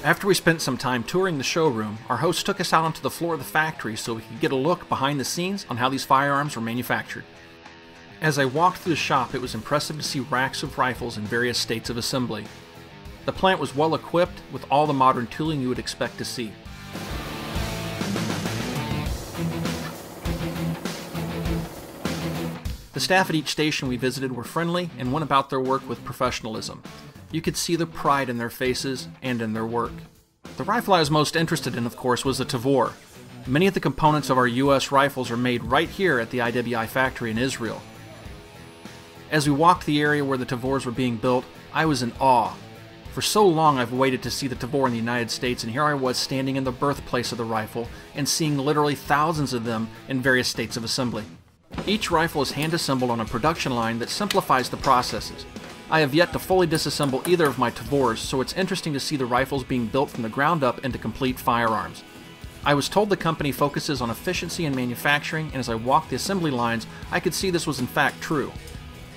After we spent some time touring the showroom, our host took us out onto the floor of the factory so we could get a look behind the scenes on how these firearms were manufactured. As I walked through the shop, it was impressive to see racks of rifles in various states of assembly. The plant was well equipped with all the modern tooling you would expect to see. The staff at each station we visited were friendly and went about their work with professionalism. You could see the pride in their faces and in their work. The rifle I was most interested in, of course, was the Tavor. Many of the components of our U.S. rifles are made right here at the IWI factory in Israel. As we walked the area where the Tavors were being built, I was in awe. For so long I've waited to see the Tavor in the United States, and here I was standing in the birthplace of the rifle and seeing literally thousands of them in various states of assembly. Each rifle is hand-assembled on a production line that simplifies the processes. I have yet to fully disassemble either of my Tavors, so it's interesting to see the rifles being built from the ground up into complete firearms. I was told the company focuses on efficiency in manufacturing, and as I walked the assembly lines, I could see this was in fact true.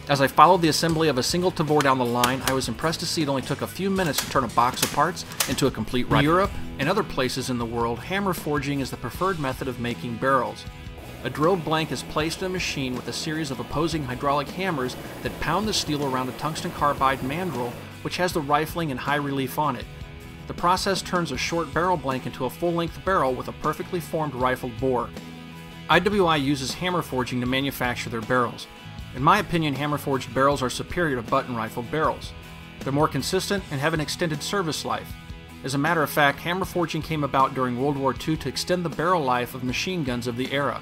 As I followed the assembly of a single Tavor down the line, I was impressed to see it only took a few minutes to turn a box of parts into a complete rifle. In Europe and other places in the world, hammer forging is the preferred method of making barrels. A drilled blank is placed in a machine with a series of opposing hydraulic hammers that pound the steel around a tungsten carbide mandrel, which has the rifling and high relief on it. The process turns a short barrel blank into a full-length barrel with a perfectly formed rifled bore. IWI uses hammer forging to manufacture their barrels. In my opinion, hammer-forged barrels are superior to button-rifled barrels. They're more consistent and have an extended service life. As a matter of fact, hammer forging came about during World War II to extend the barrel life of machine guns of the era.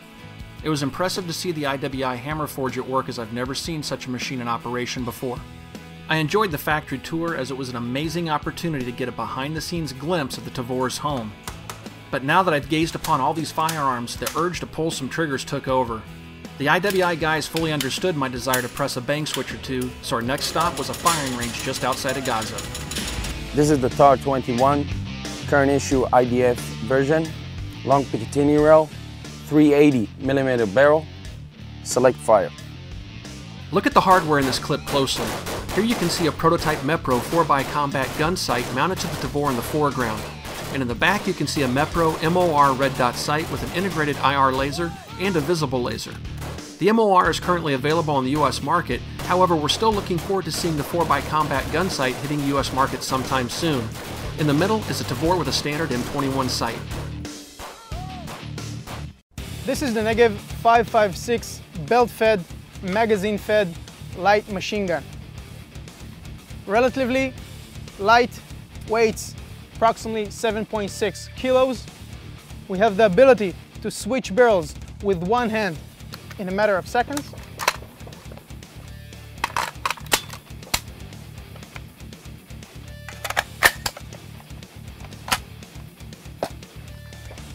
It was impressive to see the IWI hammer forge at work, as I've never seen such a machine in operation before. I enjoyed the factory tour as it was an amazing opportunity to get a behind-the-scenes glimpse of the Tavor's home. But now that I'd gazed upon all these firearms, the urge to pull some triggers took over. The IWI guys fully understood my desire to press a bang switch or two, so our next stop was a firing range just outside of Gaza. This is the TAR 21, current issue IDF version, long Picatinny rail, 380mm barrel, select fire. Look at the hardware in this clip closely. Here you can see a prototype Mepro 4x combat gun sight mounted to the Tavor in the foreground. And in the back you can see a Mepro MOR red dot sight with an integrated IR laser and a visible laser. The MOR is currently available on the US market, however we're still looking forward to seeing the 4x combat gun sight hitting the US market sometime soon. In the middle is a Tavor with a standard M21 sight. This is the Negev 5.56 belt-fed, magazine-fed light machine gun. Relatively light, weights approximately 7.6 kilos. We have the ability to switch barrels with one hand in a matter of seconds.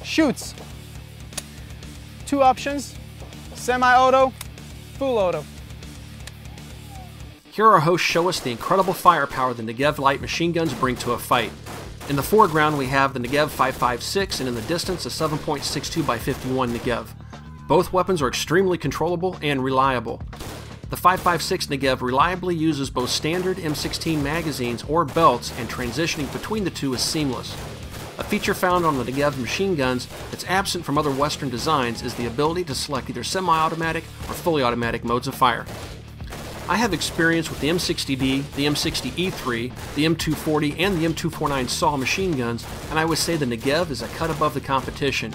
Shoots. Two options, semi-auto, full auto. Here our hosts show us the incredible firepower the Negev light machine guns bring to a fight. In the foreground we have the Negev 5.56 and in the distance a 7.62 by 51 Negev. Both weapons are extremely controllable and reliable. The 5.56 Negev reliably uses both standard M16 magazines or belts, and transitioning between the two is seamless. A feature found on the Negev machine guns that's absent from other Western designs is the ability to select either semi-automatic or fully automatic modes of fire. I have experience with the M60D, the M60E3, the M240, and the M249 SAW machine guns, and I would say the Negev is a cut above the competition.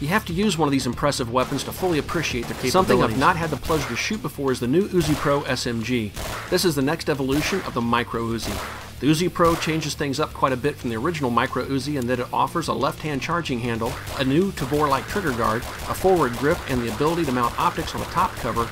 You have to use one of these impressive weapons to fully appreciate their capabilities. Something I've not had the pleasure to shoot before is the new Uzi Pro SMG. This is the next evolution of the Micro Uzi. The Uzi Pro changes things up quite a bit from the original Micro Uzi in that it offers a left-hand charging handle, a new Tavor-like trigger guard, a forward grip, and the ability to mount optics on the top cover